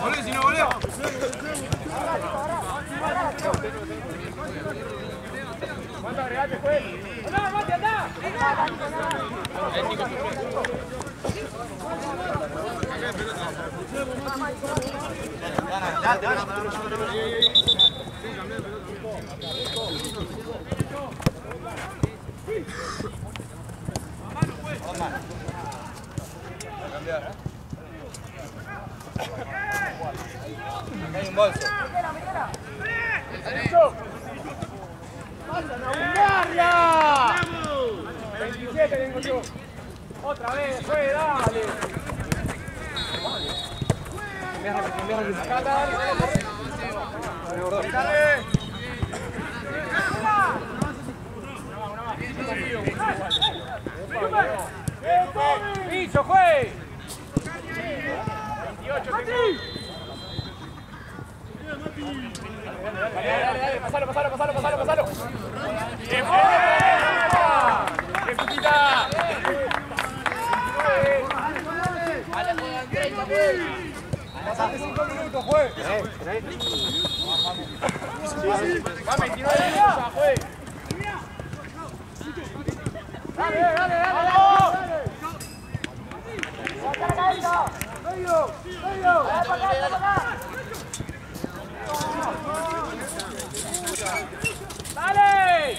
Volé, si no voleo. ¿Cuánto agregate fue? ¡Andá, Mati, andá! Acá hay un bolso. ¡Pasan a Bulgaria! 27 tengo yo. Otra vez, fue, dale. Acá, dale. ¡Piso, juez! 28, dale, pasalo. ¡Bien, putita! Pasate 5 minutos, juez. Va 29 minutos, juez. Dale. ¡Dale!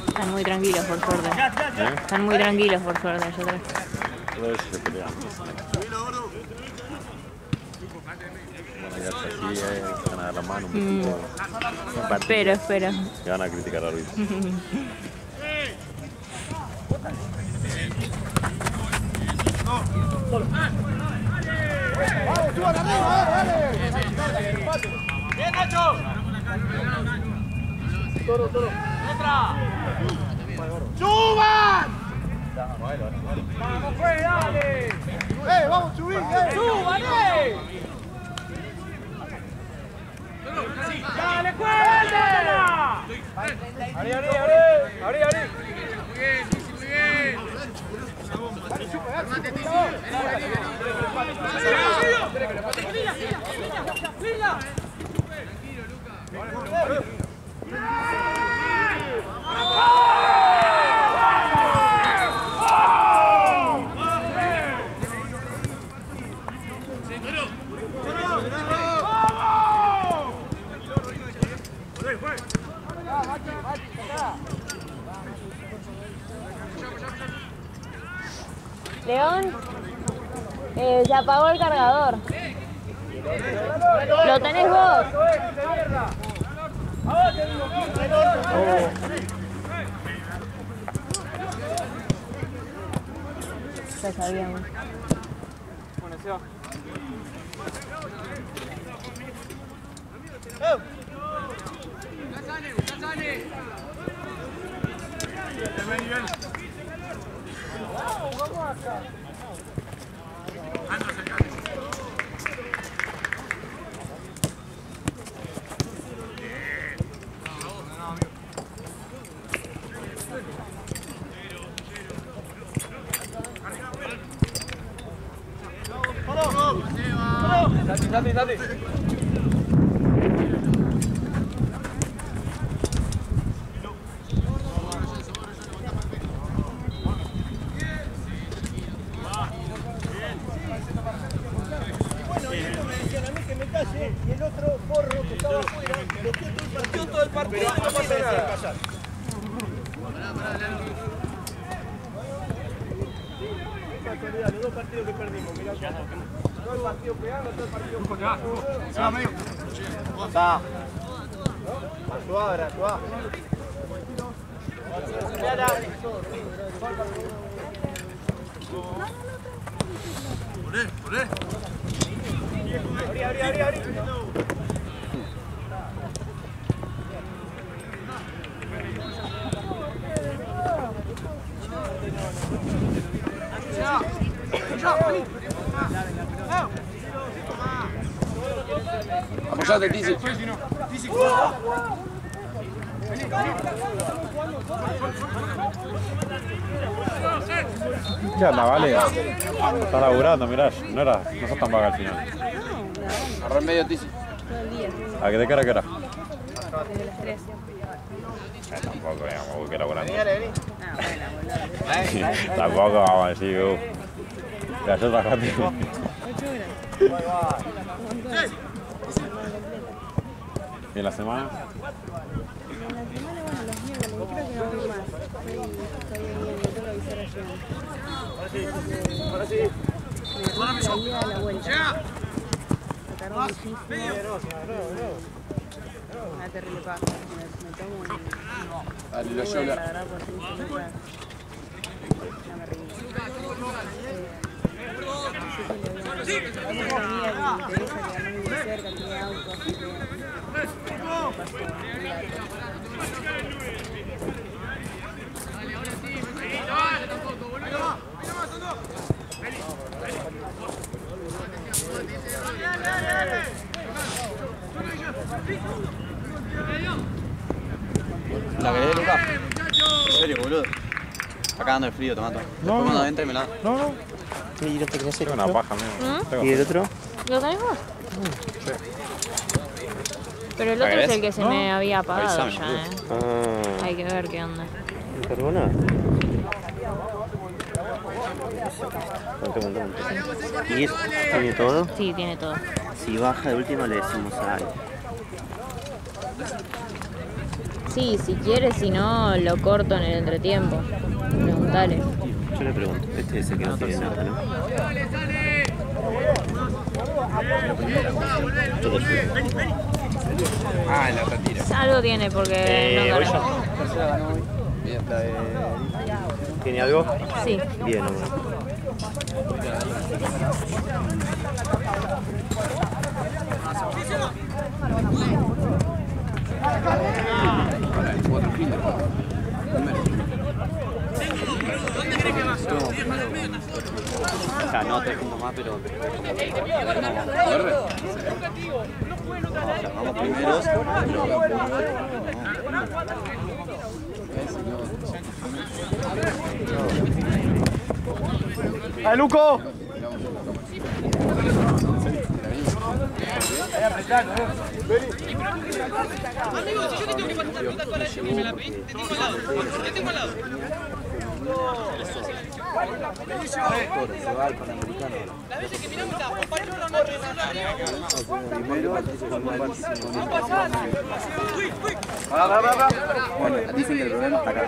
Están muy tranquilos, por suerte. Están muy tranquilos, por suerte, yo creo. A ver si se pelean. Bueno, ya está aquí, se van a dar la mano un poquito. Espero. Que van a criticar al árbitro. ¡Vamos, suban arriba, dale! ¡Bien, Nacho! Toro. ¡Entra! ¡Suban! ¡Vamos, pues, dale! ¡Vamos a subir! ¡Suban, ¡Dale, cuéntala! ¡Abrí! Muy bien. ¡Lila! León, se apagó el cargador. ¿Lo tenés vos? Ya sabíamos. Bueno, se va. Vamos acá. Date. Y el otro porro que estaba afuera, metió todo el partido, no pasa nada. Los dos partidos que perdimos, mirá. Todo el partido pegando, todo el partido pegando. Se va medio. Está. Suave. Volé. Abrí. Apoyate, Tizi. ¿Qué anda, Vale? Está laburando, mirá, no sos tan vaga al final. Agarró en medio tizi. ¿A qué de qué hora? Desde las 3. Tampoco, digamos, que laburando. Ah, bueno, boludo. Tampoco vamos a decir, ya yo trabajando. 8 horas. ¿Y en la semana? En la semana, bueno, los miércoles, creo que no voy más. Estoy bien, tengo que avisar a Joan. Ahora sí. La ida a la vuelta. Sacaron muchísimo. Una terrible paja. Me tomo un... Dale, lo la llora. verdad, por 5 minutos. No me reí. Así que le voy a... Tengo una amiga que me interesa, que ganó muy cerca, tiene auto, así que... Pasó un rato. ¿La querés, Lucas? En serio, boludo. Acá dando el frío, tomato. Después cuando entre me la... No. ¿Y no te querés hacer Tengo una paja, amigo. ¿Y el otro? ¿Lo tenés vos? Sí. Pero el otro es el que se me había apagado Avísame, ya, Ah, Hay que ver qué onda. ¿no cargó nada? Aguanta. ¿Y eso tiene todo? Sí, tiene todo. Si baja de última le decimos a alguien. Sí, si quieres, si no, lo corto en el entretiempo. Preguntale. Yo le pregunto, este es el que no tiene nada, ¿no? Ah, en la retira. Algo tiene porque no carga. Bien. ¿Tiene algo? Sí. Bien, hombre. O sea, no 3 puntos más, pero... Vamos primeros. ¡Ay, Luco! Amigo, si yo te tengo que pasar la pelota toda la vida y me la pedís, te tengo al lado. Te tengo al lado. Las veces que miramos la compañero no Bueno, dicen que el problema está acá.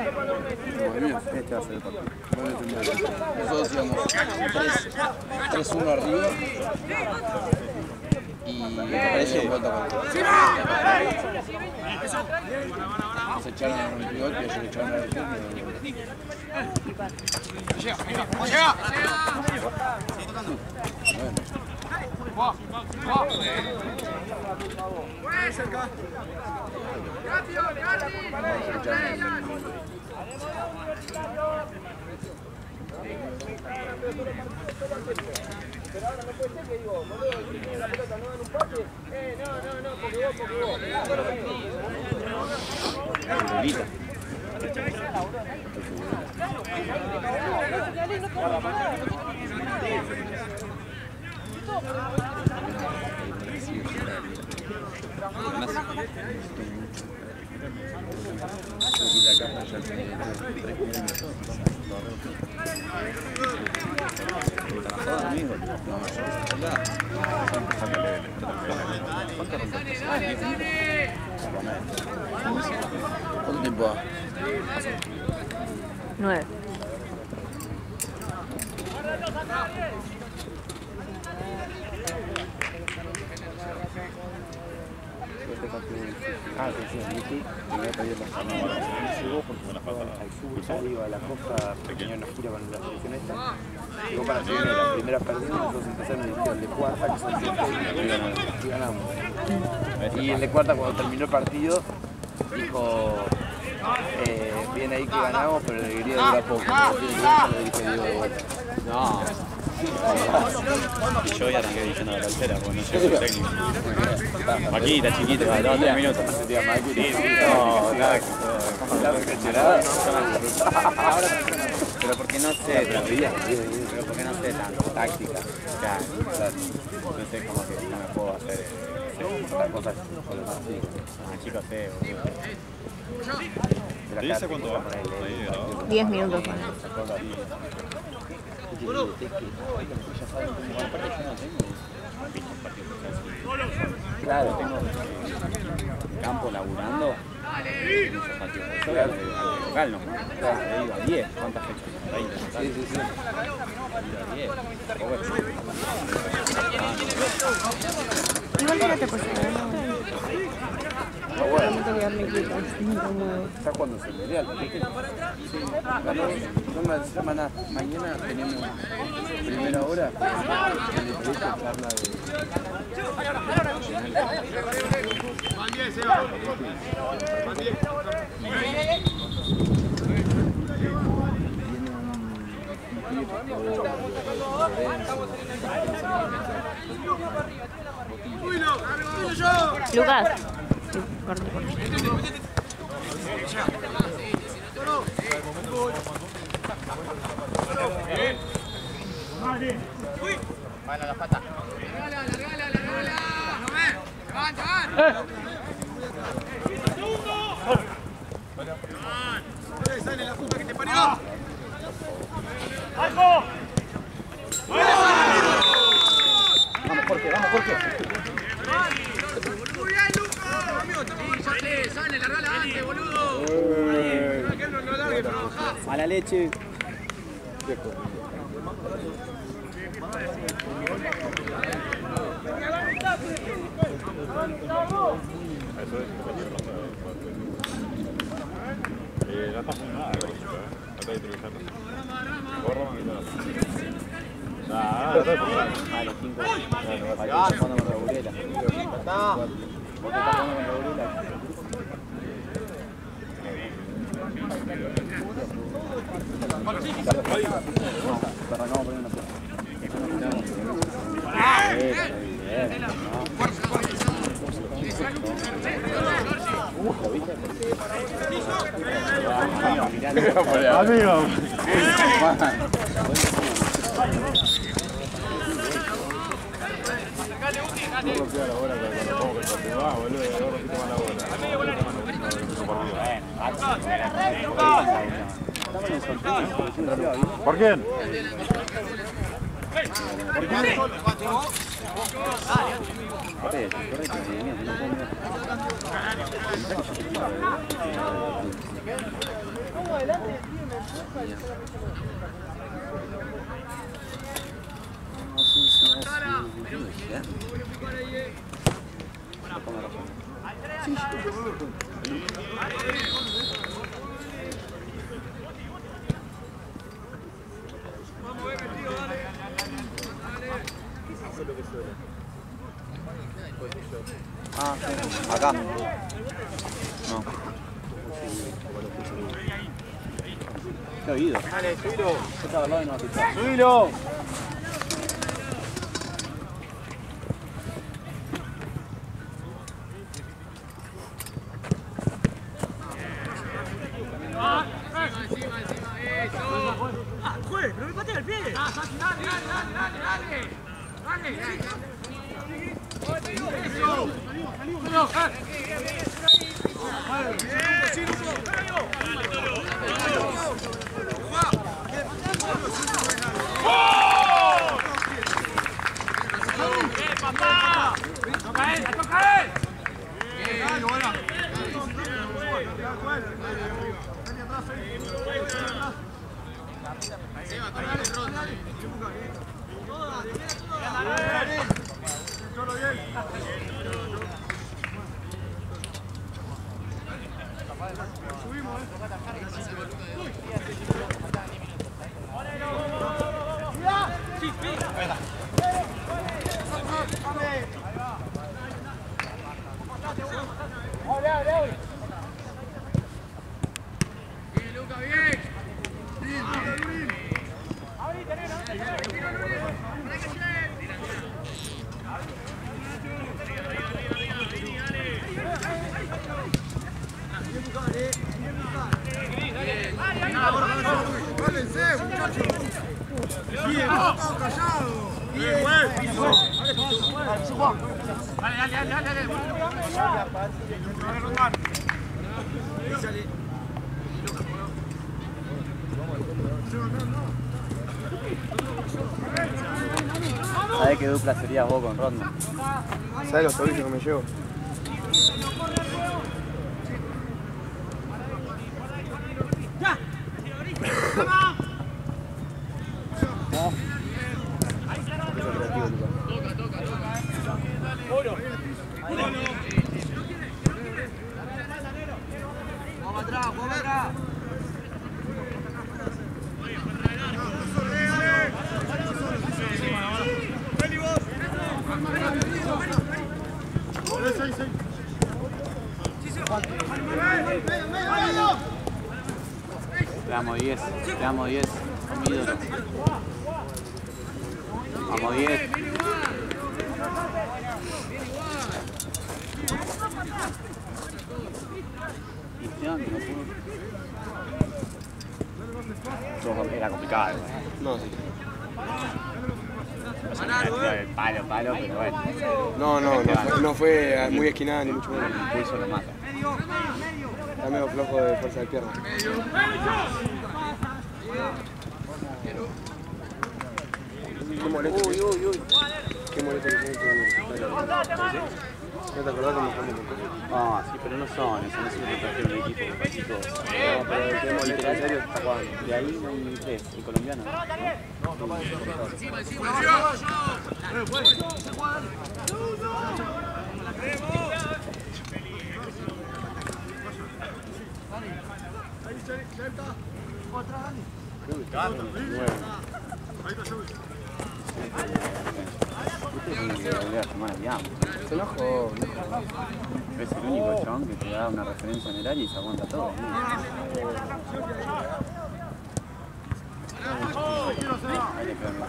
Este va a ser el partido. Nosotros íbamos 3-1 arriba. Y parece un vuelta con nos echaron a un gol, que ellos le echaron a el club. ¡Llega! Pero ahora no puede ser que digo, boludo, tiene la pelota, no dan un pase. No, porque vos. ¿Cuánto tiempo va? 9. Ah, sí, me voy a pedir la semana. Llegó porque me la pasaba al sur, iba a la costa, tenía una gira con la selección esta. Llegó para que viene la primera perdida, nosotros empezamos y dijeron de cuarta, que son 7 y ganamos. Y el de cuarta, cuando terminó el partido, dijo, bien ahí que ganamos, pero la alegría dura poco. No. Y yo ya arranqué diciendo la tercera, porque no soy muy técnico. Maquita, chiquito, va, 2-3 minutos. No, nada. Pero porque no sé, pero porque no sé tanto táctica. Claro, entonces como que no me puedo hacer estas cosas con los chicos. Los chicos sé, boludo. ¿Y ese cuánto va? 10 minutos. Claro, tengo campo laburando. Yo al local no. Claro, le digo a 10. ¿Cuántas fechas? 20. Sí. Igual tírate por favor. No te quedarme quieto. Está jugando el mundial. No me semana. Mañana tenemos primera hora. En el proyecto charla de. Lucas. Bueno, la pata. ¡Sale la puta que te parió! Vamos, Jorge, vamos, Jorge. ¡Muy bien, Lucas! Sale, largala antes, boludo. Que no largue, pero bajá. Mala leche. No está haciendo nada, acá hay que utilizarlo. Corro, mamita. Vale, 5. Estás jugando con Raulera. Vos te estás jugando con Raulera. Arrancamos poniendo una Amigo. ¿Por quién? Ah, acá. No. ¿Qué ha oído? Dale, subilo. Yo estaba al lado y no ha picado. ¡Subilo! ¡No me patees el pie! Bien, Luca, bien. ¿Sabés qué dupla serías vos con Ronda? ¿Sabes los tobillos que me llevo? Te damos 10, te damos 10, mi ídolo. Vamos 10. Era complicado, No, sí. Palo, pero bueno. No fue muy esquinada ni mucho menos. El impulso lo mata. Está medio flojo de fuerza de pierna. Qué molesto. Uy. Qué molesto que tiene. ¿No te acordás cómo jugamos con cosas? Ah, sí, pero no son, eso no es el perfil del equipo, casi todos. No, pero qué molesto, en serio está jugando. De ahí no hay tres, el colombiano. Se enojó. Es el único chabón que te da una referencia en el área y se aguanta todo. Ahí le pegó.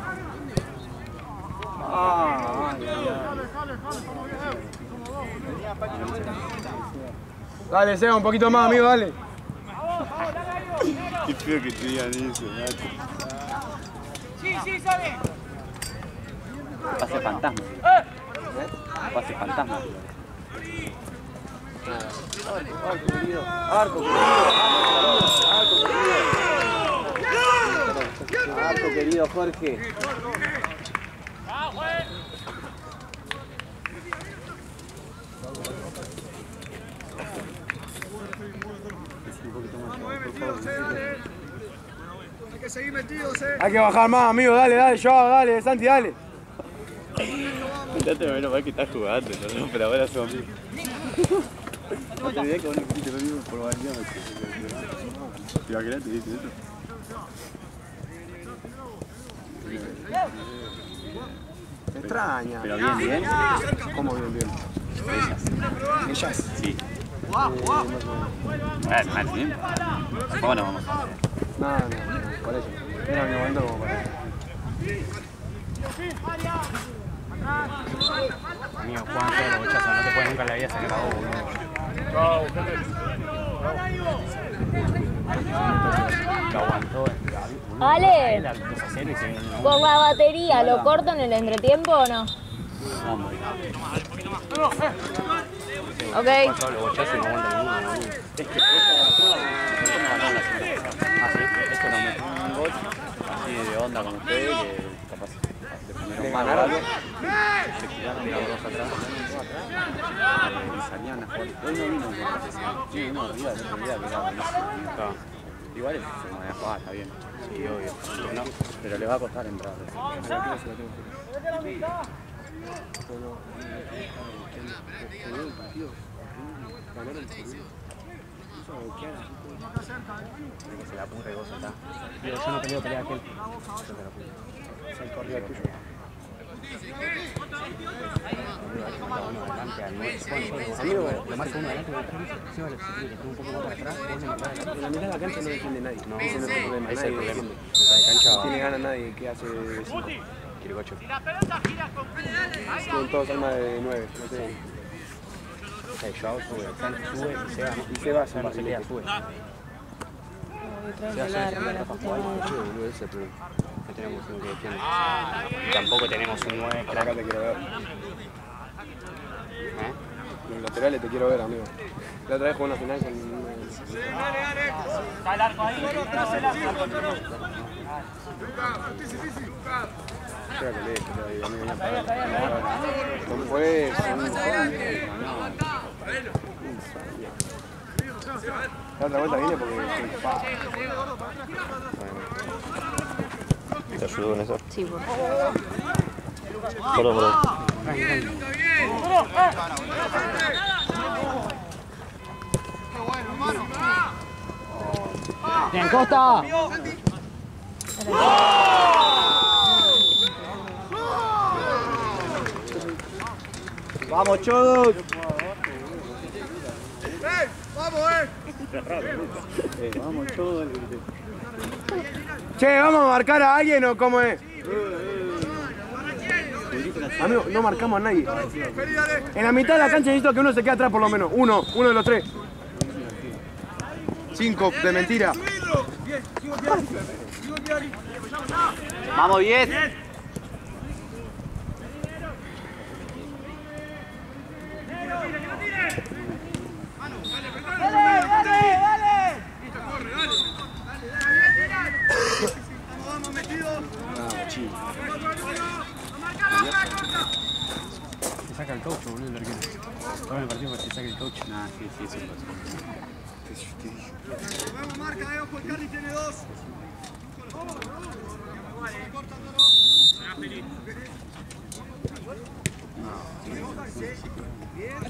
Dale, Seba, un poquito más, amigo, dale. Qué feo que te digan eso, Nacho. Sí, sale. Pase fantasma. Pase fantasma. Arco querido Jorge. Hay que seguir metidos, Hay que bajar más, amigo, dale, Joao, dale, Santi, dale. Fíjate, menos mal que estás jugando, ¿no? Pero ahora somos amigos. No te olvides que vos no quisiste lo mismo por varios. ¿Te imaginas? Te dice eso. Me extraña. Pero bien. ¿Cómo bien? Ellas. Sí. Mal tiempo. ¿Cómo no vamos a hacer? No, por eso. Era mi momento como para eso. Amigo, Juan, todos los bochazos, no te puedes nunca en la vida sacar a vos, Lo aguantó. Ale, La 2-0 y se viene una por la batería, ¿lo corto en el entretiempo o no? Hombre. Ok. todos los bochazos y no aguanta ninguno. Es que esto no ganó la semana pasada. Así, esto no me un gol así de onda con ustedes que capaz le ponieron mal o algo. Se tiraron la roja atrás. Y salían a jugar. Hoy no vino con sí, no, arriba el otro día que era buenísimo. Igual se me va a jugar, está bien. Sí, obvio. No, pero le va a costar entrar. Que se la purra y vos acá. Digo, yo no peleo pelea aquel. Yo te la puse. Se corrió tuyo. Amigo, lo marca uno adelante, se va a un poco más para atrás, En la mitad de la cancha no defiende nadie. No, ese no es el problema. ese es el Nadie problema. defiende. No No tiene ganas nadie. ¿Qué hace? Quiricocho. Tienen todos alma de 9. No sé. O sea, Joao sube, Santi sube y Y se va, no se queda, sube. Se va a hacer para jugar, boludo, ese es el problema. No tenemos uno que defiende. Tampoco tenemos un 9 Acá te quiero ver. laterales te quiero ver, amigo. La otra vez jugué una final con... Está el arco ahí. Pues... La otra vuelta viene porque... ¿Te ayudó con eso? Sí, por favor. Por. Bien, Luca, bien. Bien, Costa. ¡Vamos, Chodos! ¡Vamos, Vamos, Chodos. Che, ¿vamos a marcar a alguien o cómo es? Amigo, no marcamos a nadie. En la mitad de la cancha necesito que uno se quede atrás por lo menos. Uno de los tres. 5 de mentira. Vamos, 10. Vamos, metido. Te saca el coach, boludo, el arquero. Ahora me partió porque te saca el coach. Nah, sí. Vamos, marca, ojo, el Carly tiene 2.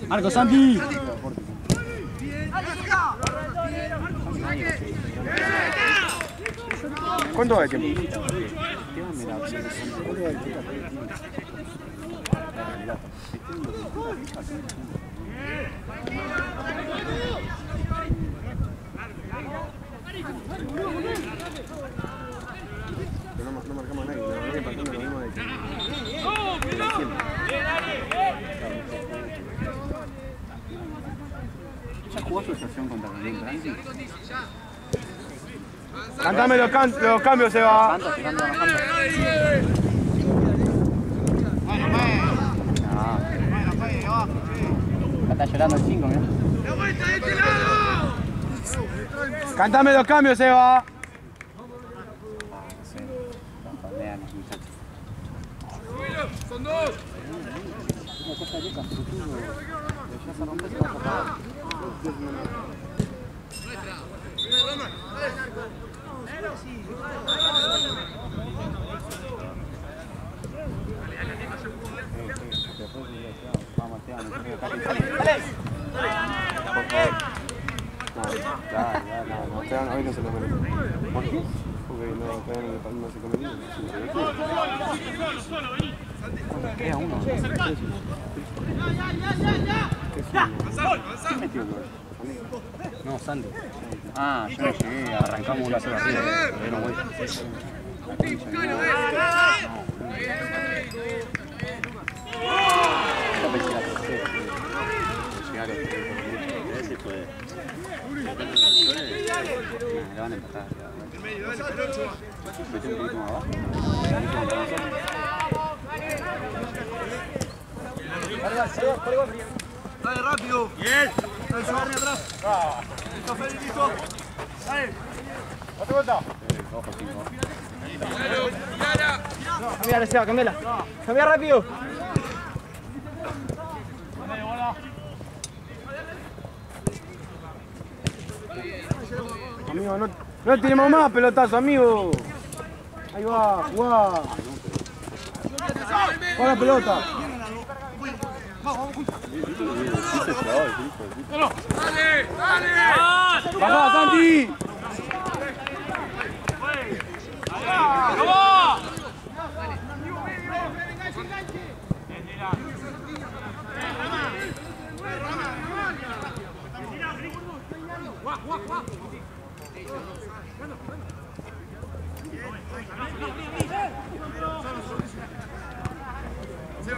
Marco Santi. ¿Cuánto hay que...? No marcamos a nadie, no partimos lo mismo de que... ¿Ya jugó su estación contra el Racing? Cantame los cambios, Seba. No. Está llorando el 5, mirá. ¡La vuelta de este lado! Cantame los cambios, Seba. Son 2. Hoy no se lo merece. ¿Por qué? Porque no se come bien. Queda uno. No, Sandy. Ah, yo no llegué, arrancamos la sola arriba. Pero no le van a empatar. Mete un poquito más abajo. Dale, rápido. Bien. Dale, Giovanni atrás. Listo, Félix, listo. Dale. ¿Otra vuelta? Cambiala, Seba, cambiala. Cambia rápido. Amigo, no tenemos más pelotazo, amigo. Ahí va, jugá. Jugá la pelota. Dale, dale. ¡Bajá, Santi!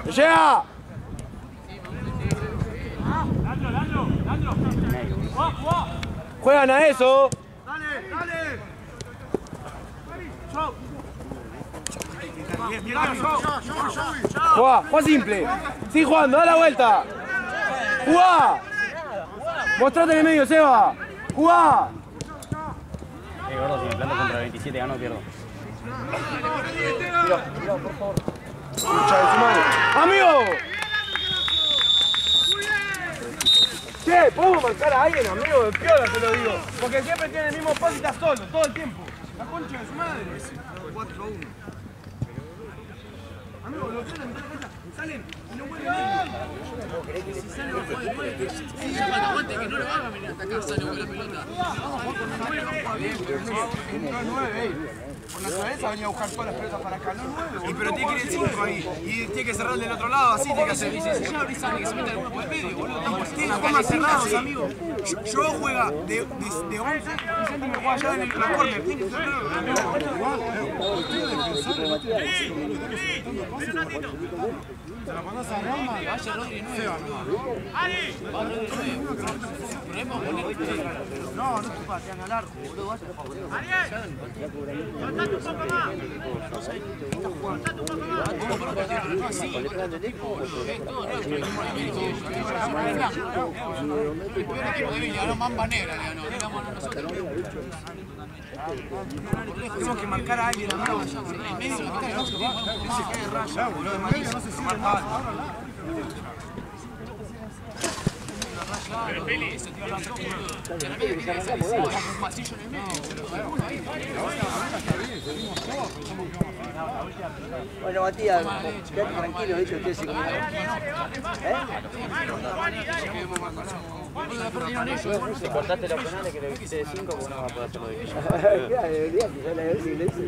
¡Llega! ¡Juegan a eso! Dale, dale. Chau. Juega simple. Sigue jugando, da la vuelta. ¡Jugá! Mostrate en el medio, Seba. ¡Jugá! Gordo, si me planto contra 27 gano, pierdo. Cuidado, por favor. Lucha de su madre. ¡Amigo! Che, ¿podemos marcar a alguien, amigo? De piola se lo digo. Porque siempre tiene el mismo paso y está solo, todo el tiempo. La concha de su madre. 4-1. Amigo, lo tienen, salen y no vuelven a ir. Si sale bajo del puente, si llama la vuelta que no lo van a venir a atacar, sale con la pelota. Vamos a jugar con 9, vamos a jugar bien. No 9, por naturaleza venía a buscar todas las pelotas para acá, no 9. Y pero tiene que ir el 5 ahí. Y tiene que cerrar del otro lado, así tiene que hacer. Dice, si ya abrís a que se meta alguno por el medio, boludo. Tiene que más cerrados, amigo. Yo juega de 11 y Santi me juega allá en la corner. Tiene que cerrar. Se la mandás a Roma, que vaya Rodri 9. Va Rodri 9. No te patean al arco, boludo. Ariel, faltate un poco más. Faltate un poco más. Sí, el peor equipo de Villa, ganó Mamba Negra, digamos nosotros. Tenemos que marcar a alguien, amigo. En medio de que se cae raya, boludo. De María no se sigue más. Pero Peli, eso tiene razón, boludo. En la media que hacer un pasillo en el medio. Bueno, Matías, quédate tranquilo, ¿viste? Usted se comió. Si cortaste los penales que le dijiste de 5, pues no va a poder hacerlo de 15. Claro, debería que ya la vez inglesa.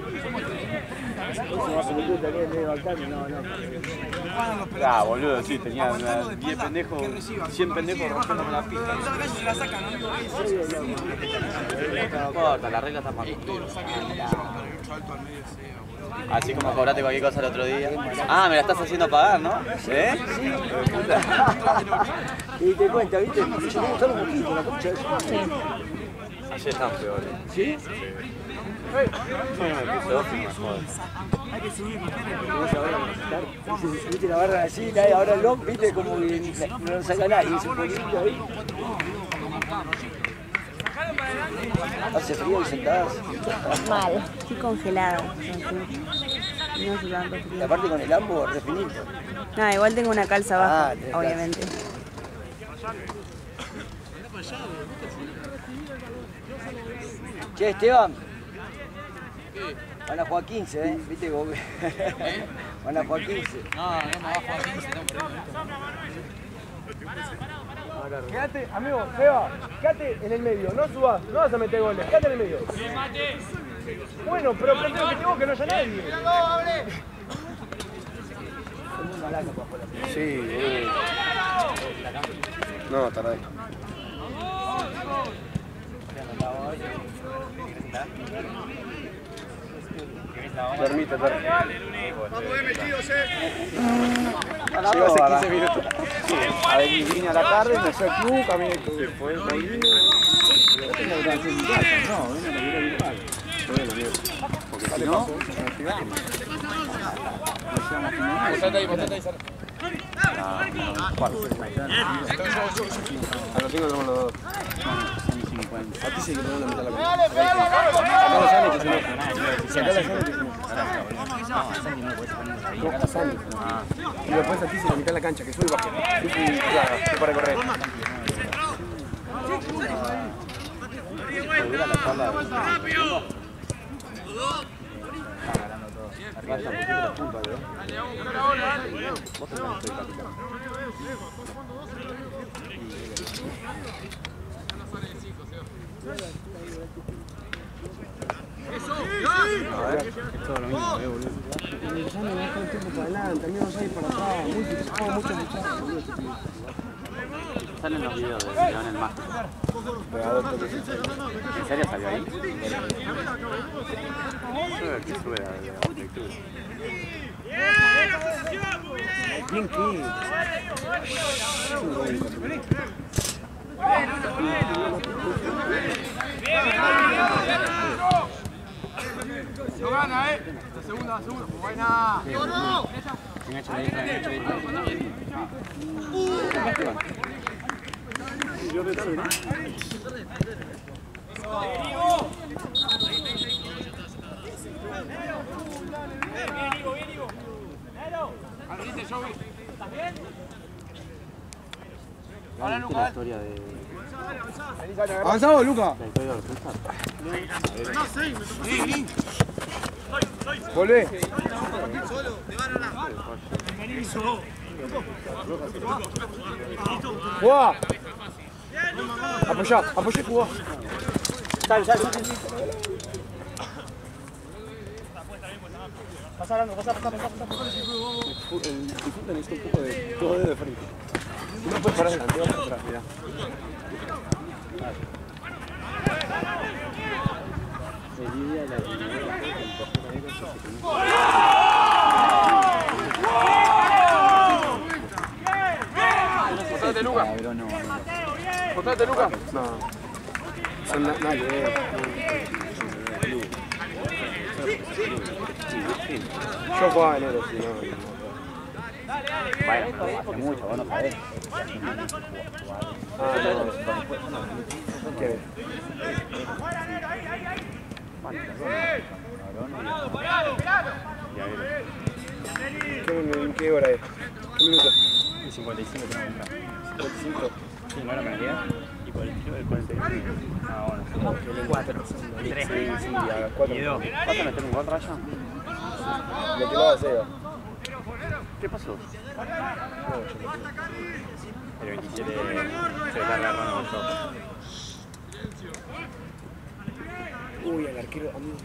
Eso más pelotudo también es medio bacán, no. Ah, boludo, sí, tenía 10 pendejos, 100 pendejos rompiéndome la pista. No importa, la regla está mal. Así como cobraste cualquier cosa el otro día. Ah, me la estás haciendo pagar, ¿no? ¿Eh? Sí. Y te cuenta, ¿viste? Yo me gustan un poquito la concha de eso. Ayer estaban peores. ¿Sí? Hay que subir, Viste la barra así, ahora el long, viste como que no lo saca nadie, es un poquito ahí. Hace frío y sentadas. Mal, estoy congelada. No hace tanto Y frío. aparte con el ambo, refinito. No, igual tengo una calza abajo, obviamente. Che, Esteban. Van a jugar 15, ¿eh? ¿Viste cómo? Van a jugar 15. No me va a jugar 15, tengo Quédate, amigo, Seba, quédate en el medio, no subas, no vas a meter goles, quédate en el medio. Bueno, pero prefiero que te que no haya nadie. Sí, no, tarde. Permite. Llegó hace 15 minutos. A ver, vine a la tarde, me fue al club, caminé todo. Se fue el país. No tengo que hacer mi casa, no, vine a la vida virtual. Porque si no, nos activamos. Botate ahí, Sara. A los 5 tenemos los dos. A ti sí que tenemos la mitad de la cuenta. Sacá la Sani que se enoja. Sacá la Sani que se enoja. No, Sani. Y después a ti se la mitad de la cancha, que sube y baja. Sí, para correr. ¡Rápido! Es todo lo mismo, boludo. Ya me baja el tiempo para adelante, a mí no sale para atrás. Muchos muchachos, boludo. Salen los videos de León el Máster. ¿En serio salió ahí? ¿Qué sube la lectura? Bien que. No gana, La segunda, buena. Engancha ahí. La historia de... Avanzamos, Luca. La historia de Orquesta. Volvé. Jugá. Apoyá, apoyá y jugá. Sal. Pasa hablando, pasa. Disfruta necesita un poco de todo de frente. No puedes parar delante, vas atrás, mirá. Postate, Luca. Postate, Luca. No. Son nada que ver. Yo jugaba en Oro, si no. Bueno, hace mucho, vos no sabés. ¿Qué ves? ¿Qué hora es? ¿Qué minuto? Y 55 tengo que entrar. 55. Sí, no era penalidad. Y por el tiro del 49. Ah, bueno. 4. 3. Sí, a las 4. Y 2. ¿Vas a meter un gol, Raya? Lo que va a hacer. ¿Qué pasó? El 27 se está agarrando con todo. Uy, el arquero, amigo.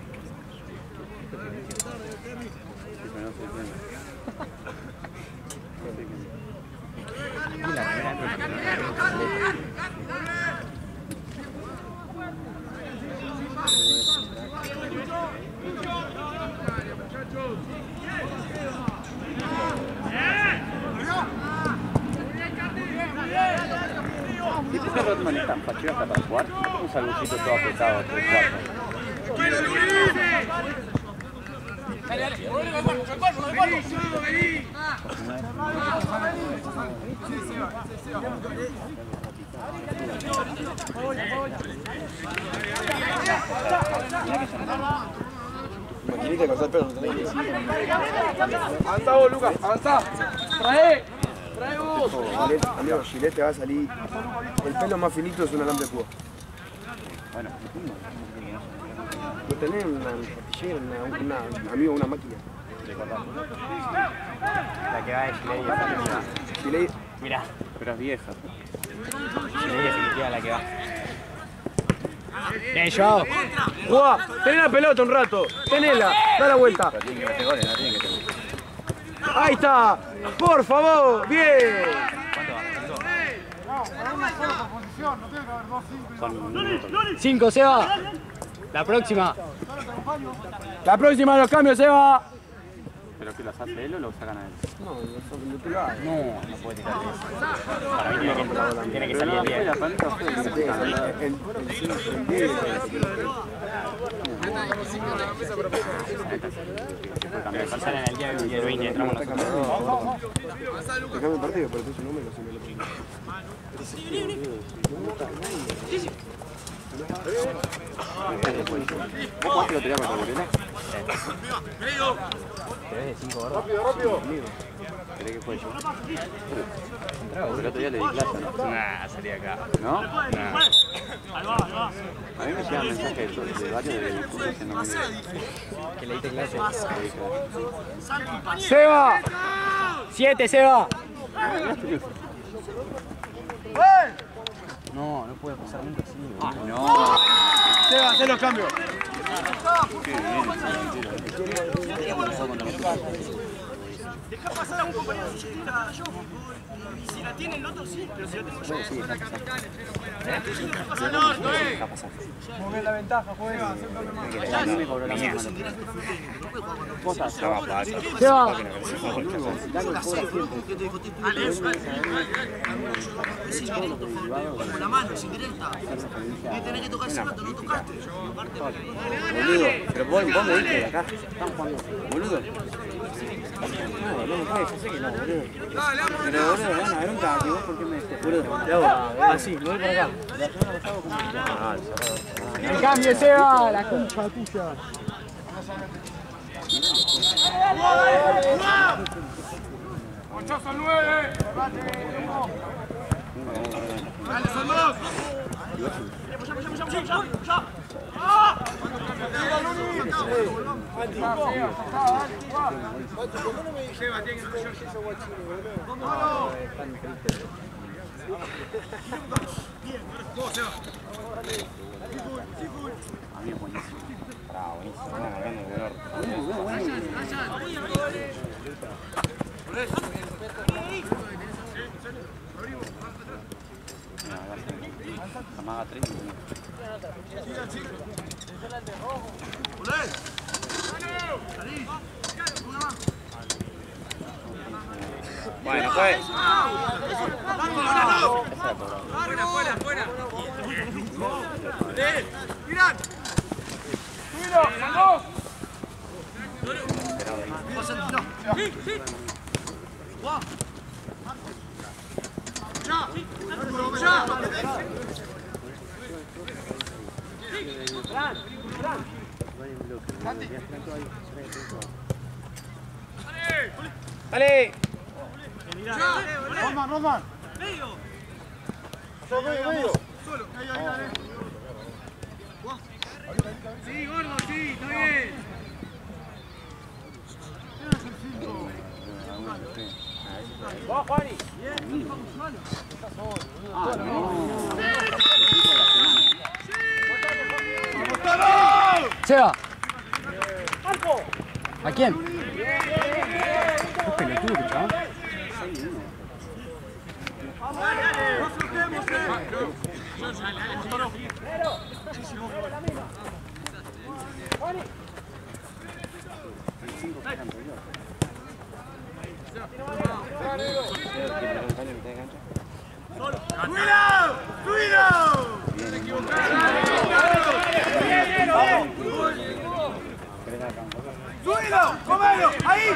¿Viste que Rodman está fachero hasta para jugar? Un saludcito todo apretado hasta el cuarto. Maquinita con pelo, no tenés. Avanzá vos, Luca. Avanzá. Trae vos. Amigo, Gillette te va a salir. El pelo más finito es un alambre de púa. Bueno, ¿No tenés una pastillera, una máquina? La que va de Chile Gillette, Mirá. pero es vieja. Chile definitiva la que va. Bien, Joao. Jugá. Tené la pelota un rato. Tenela. Da la vuelta. Pero tiene que meter goles, no tiene que tener. Ahí está. Por favor. Bien. Son un minuto. 5, Seba. La próxima. La próxima los cambios, Seba. ¿Pero que los hace él o los sacan a él? no, no te lo hagas. No puede tirar eso. Para mí tiene que salir bien. La paleta fue el que Sale en el día y el 20 entramos nosotros. Te cambio el partido, pero tú su número si me lo pones. ¿Vos jugaste lotería con tu abuela? ¿Te ves de 5 gordos? Rápido. ¿Querés que juegue yo? Porque el otro día le di clase, ¿no? Nah, salí acá. ¿No? Nah. A mí me llegan mensajes de varios de discursos diciéndome Que le diste clase. Seba. 7, Seba. No puede pasar nunca así. no. Seba, hacé los cambios. Deja pasar a un compañero si yo tira yo. Y si la tiene el otro sí, pero si la tengo yo. Sí, deja pasar el orto, Mueve la ventaja, juega. A mí me cobró la misma. Seba. Con la mano, es indirecta. Y tenés que tocar ese rato, no tocaste. Boludo, pero vos me viste de acá. Están jugando. Boludo. No, yo sé que no, boludo. Dale, vamos, Pero boludo, van a ver un cambio, ¿vos por qué me decís? Boludo, te hago así, me voy para acá. La semana pasada como ¡El cambio, Seba! ¡La concha tuya! ¡Ponchazo al 9! ¡Dale, son dos! Amaga 3. Bueno, pues. Fuera. ¡Mirad! ¡Dale! Rosman. Medio. Sí, gordo, sí, está bien. ¡Va, Juani! Seba. ¡Marco! ¿A quién? ¿Qué pelotudo que chaval? ¡Subilo! ¡Comelo! ¡Ahí!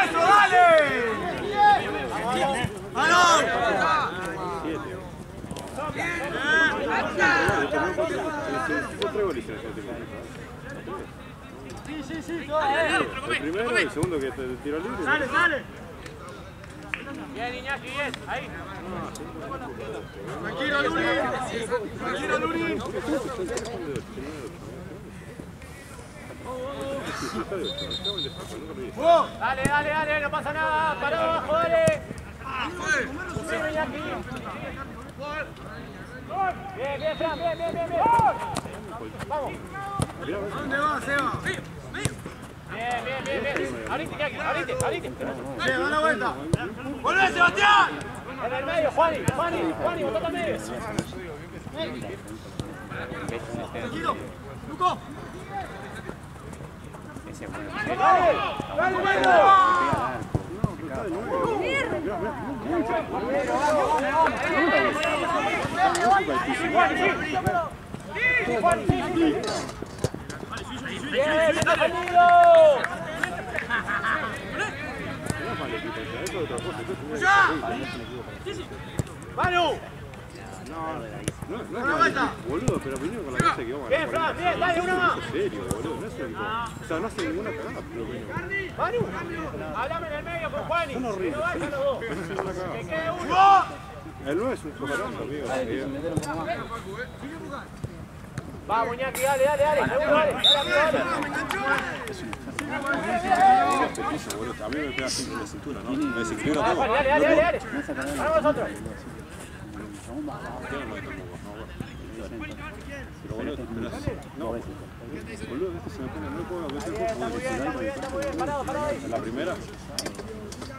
¡Eso, dale! ¡Balón! Sí. El primero y el segundo que te tiró libre. Sale. Bien, Iñaki, bien. Ahí. Tranquilo, Luri. Dale, no pasa nada. Pará abajo, dale. Bien, Iñaki. Bien, Fran, bien. Vamos. ¿Dónde va, Seba? Bien. Abrite. Seba, da la vuelta. ¡Volvé, Sebastián! En el medio, Juani, vos también. Tranquilo. Luco. Dale, ¡Manu! No es boludo, pero vinieron con la cabeza que vamos a ganar. Bien, dale, una más. Es serio, boludo, no es serio. O sea, no hace ninguna cagada, pero bueno. Manu, hablame en el medio con Juani. Son horribles. No vayan los dos. Eso es una cagada. Que quede uno. El 9 es un cojarón, amigo. Vamos, Iñaki, dale. Dale. A mí me pega siempre la cintura, ¿no? Me desequilibra todo. Dale. Para nosotros. Pero boludo, no, boludo, esto se me pone, no puedo meter en la primera.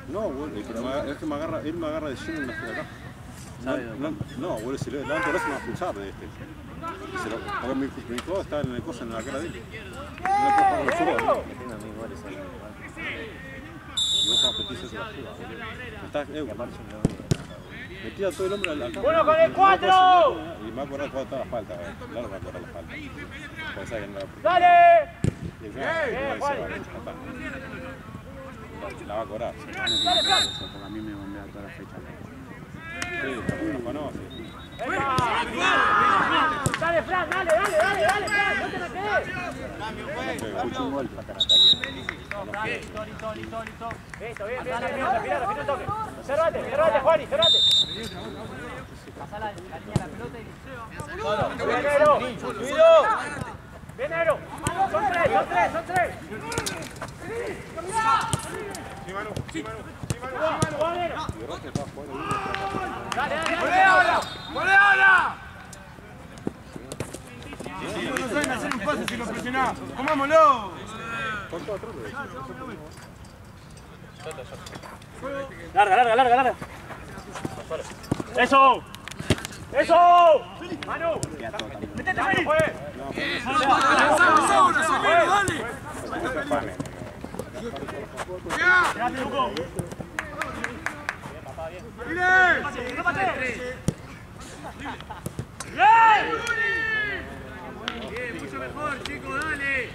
No, boludo, es que él me agarra de lleno y me hace acá. No, boludo, si le levanto el brazo me va a expulsar de este. Porque mi codo está en el coso, en la cara de él. No puedo jugar los ojos. Y vos sos petiso de la fuga, boludo. Me tira todo el hombre acá. ¡Uno con el 4! Y me va a acordar toda la falta, claro, me va a acordar la falta. Pensaba que no. ¡Dale! Bien, Juan. La va a cobrar. Porque a mí me bombea toda la fecha. Sí, porque no conoce. Dale, Fran, dale, Fran, no te la quedes. Escucho un gol. Listo. Listo, bien, bien, respira un toque. Cerrate, Juani, cerrate. Pasá la línea de la pelota y... Bien, Nero, subido. Bien, Nero. Son tres. Sí, Manu. Dale. ¡Goleala! No saben hacer un pase si lo presionás. ¡Comámoslo! Larga. ¡Eso! ¡Manu! ¡Métete ahí! ¡Dale! ¡Quédate, Luco! Bien, mucho mejor, chicos, dale.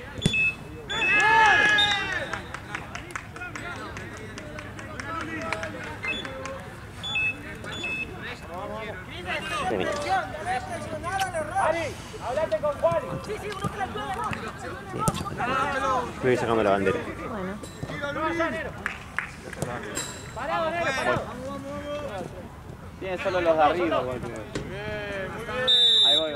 Ari, hablate con Juan. Sí, uno que la ayude, ¿no? Me voy sacando la bandera. Parado, Nero, parado. Tienen solo los de arriba. Ahí voy.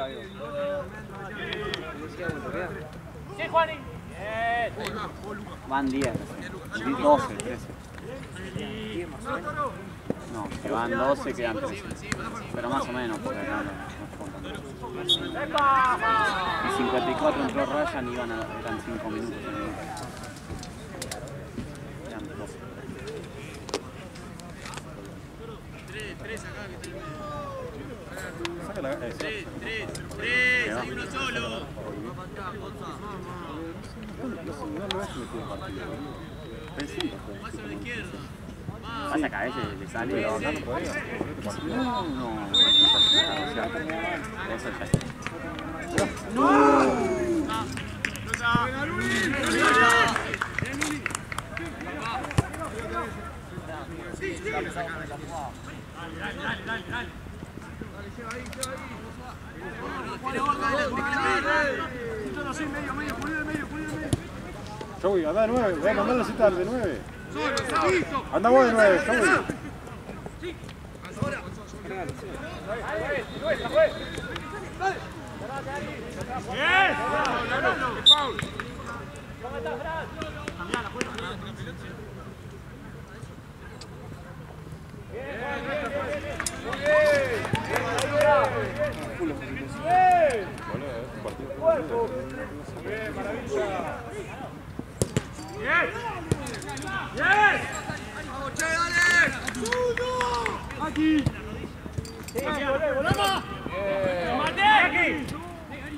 Sí, Juani. Bien. Van 10, 12, 13. No, que van 12, quedan 13. Pero más o menos, porque acá no cuentan. Y 54 entró Ryan y eran 5 minutos. Eran 12. 3 acá que Saca la... 3, hay uno solo. No lo es metido partido. Más a la izquierda. Pasa que a veces le sale. Pero acá no podía. No. Eso ya. Joey, anda de 9, voy a mandar la cita de 9. Anda vos de 9, Joey. ¿Cómo estás, Fran?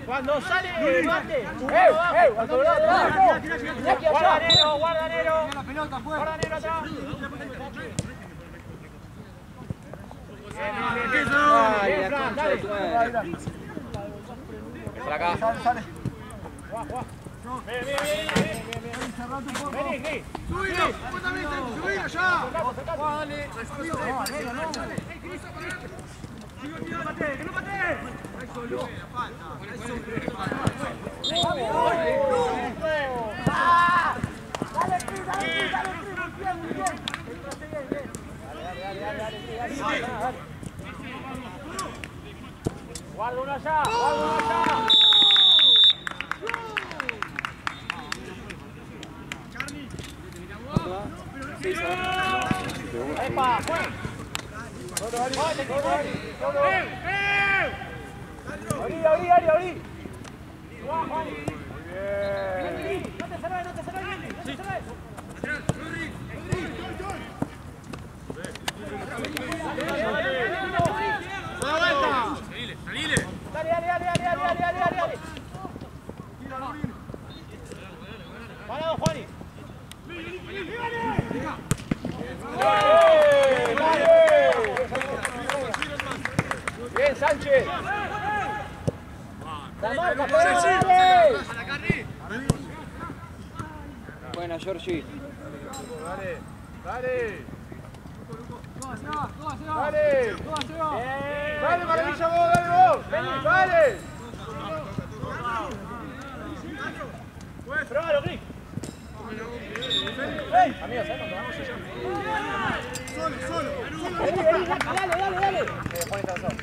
Cuando sale el mate, guarda Nero. Guarda Nero atrás. Bien, Fran, dale. Vení. ¡Subilo! ¡Vos también! ¡Subilo ya! ¡Dale! ¡Que no patee! Guarda uno allá. ¡Epa! ¡Juan! ¡Abrí! ¡Va, Juan! Muy bien. No te cerrés. ¡Salile! Dale. Parado, Juani. Bien, Sánchez. La marca, dale. ¡A la carrera! Buena, Georgie. Dale, dale. Dale, maravilla vos, dale vos. Dale. Pruébalo, Cris. Amigos, ¿sabes cuánto vamos? Solo. Dale. Juan está avanzado.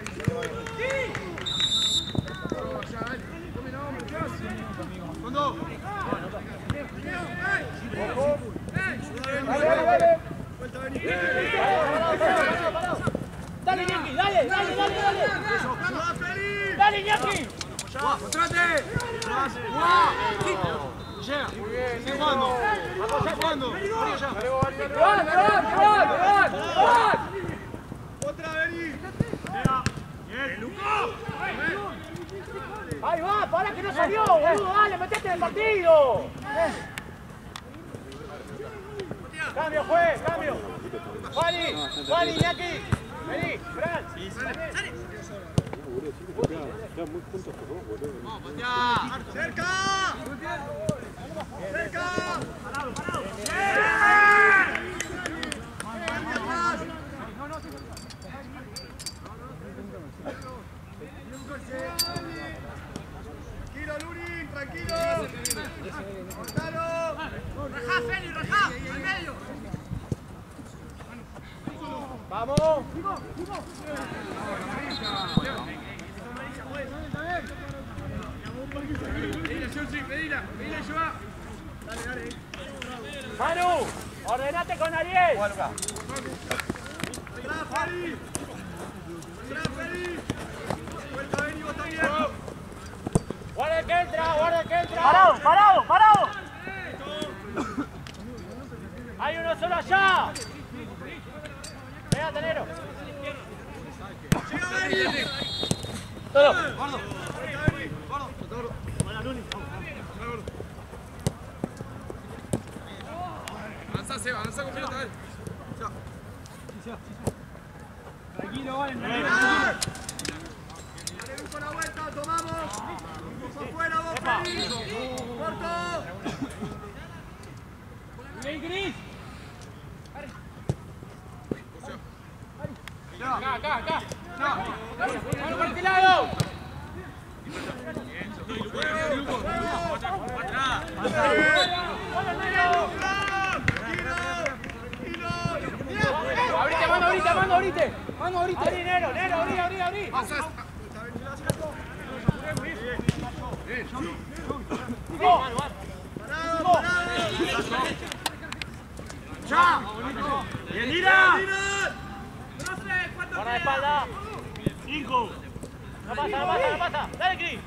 Con dos. Dale, Iñaki, dale. Dale, Iñaki. ¡Mostrate! Llega. Sigue jugando. Otra, vení. Ahí va, para que no salió, boludo, dale, metete en el partido. Cambio, juez, cambio. Juan, Iñaki. Vení, Fran. Quedan muy juntos los dos, boludo. Vamos, pateá. ¡Cerca! ¡Parado! Tranquilo, Lurin, tranquilo. Cortalo. Rajá, Feli, rajá, al medio. Vamos. Pedila, lleva. Dale. Manu, ordenate con Ariel. ¡Atrás, Feli! ¡Vuelta, vení, vos también! Guarda el que entra. Parado. Hay uno solo allá. Venga, Tenero. ¡Llega, vení! Todo. ¡Gordo! Avanza, Seba, avanza con pelota, dale. Tranquilo, vale. Dale, con la vuelta, tomamos. Vamos afuera, vos, Feli. Corto. Bien, Cris. Acá. Vamos por este lado. Mano ahorita. Abrí, Nero, abrí. ¡Ya! ¡Bien, Ira! Guarda de espalda. 5. No pasa. Dale, Cris.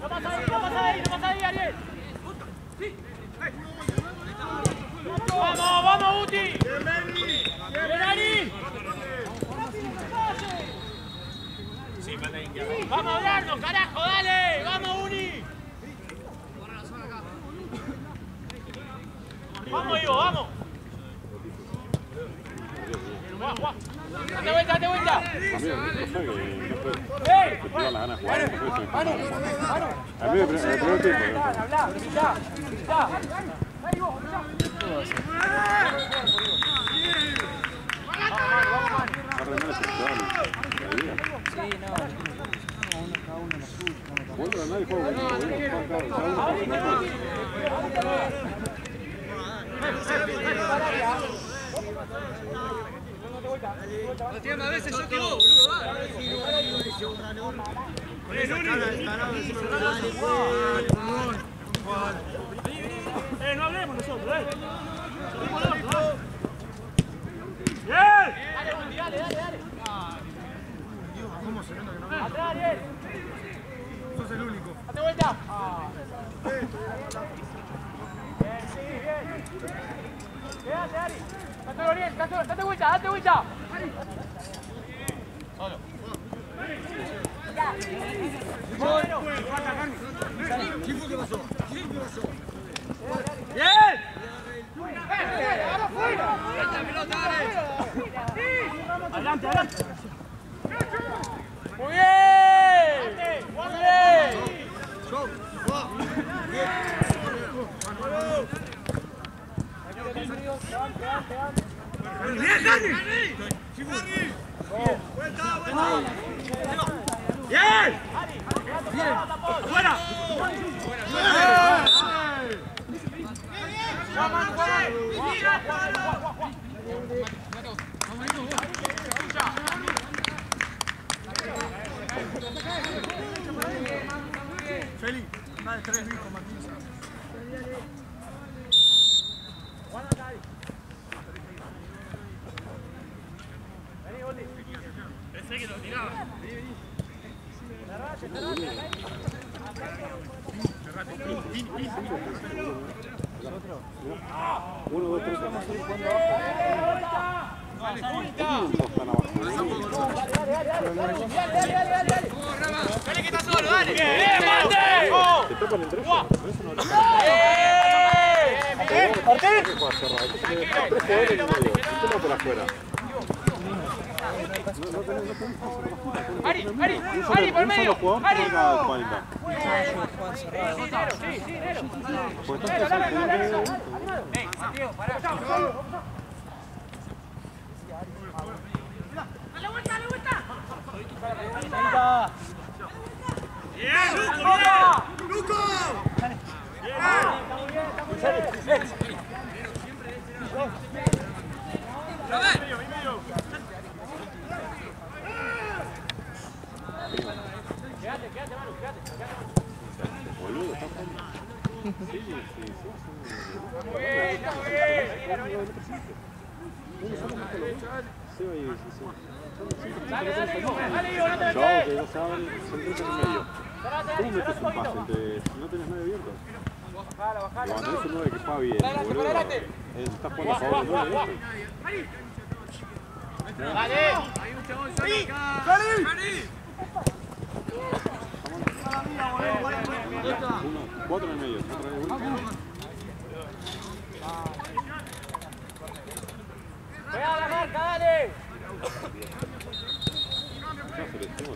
No pasa ahí, Ariel. Vamos, Uti. Bien, Ari. Vamos a hablarnos, carajo, dale. Vamos, Uni. Vamos, Ivo, vamos. Juan. Date vuelta. A mí me da la gana de jugar. A mí me primer tiempo. Vuelve a ganar el La tienda a veces yo te voy, boludo, No hablemos nosotros, Salimos los dos. ¡Bien! Dale, Uti, dale. ¿Cómo se nota que no veo? Atrás, Ariel. Sos el único. Date vuelta. Bien, sí, bien. Quédate, Ari. Date vuelta. Solo. ¿Quién fue que pasó? ¡Bien! ¡Ahora fuera! ¡Esta pelota, dale! ¡Adelante! ¡Muy bien! ¡Muy bien! ¡Bien! ¡Bien! ¡Fuera! Feli, una de 3 con Martínez. Vení, Boldi. Pensé que lo tiraba. Uno, dos, tres. Dale que está solo, dale. Te tapan entre ellos. Eso no lo por afuera. Ari, por medio. Ari. Sí, Nero. Mateo, pará. ¡Dale vuelta! ¡Bien, Luco! ¡Bien! ¡Luco! Quédate, Manu, quédate. Boludo, está jugando. Sí. Dale, Ivo, no te No, que ya saben, son 30 y medio. ¿Cómo metes un pase entre si no tenés 9 abiertos? Bajala. Cuando tenés un 9 que juega bien, boludo, estás jugando a favor del 9 este. Dale. Hay un chabón solo acá. ¡Cali! Uno, 4 en el medio, otra vez de vuelta. Pega la marca, dale. Ya selecciono.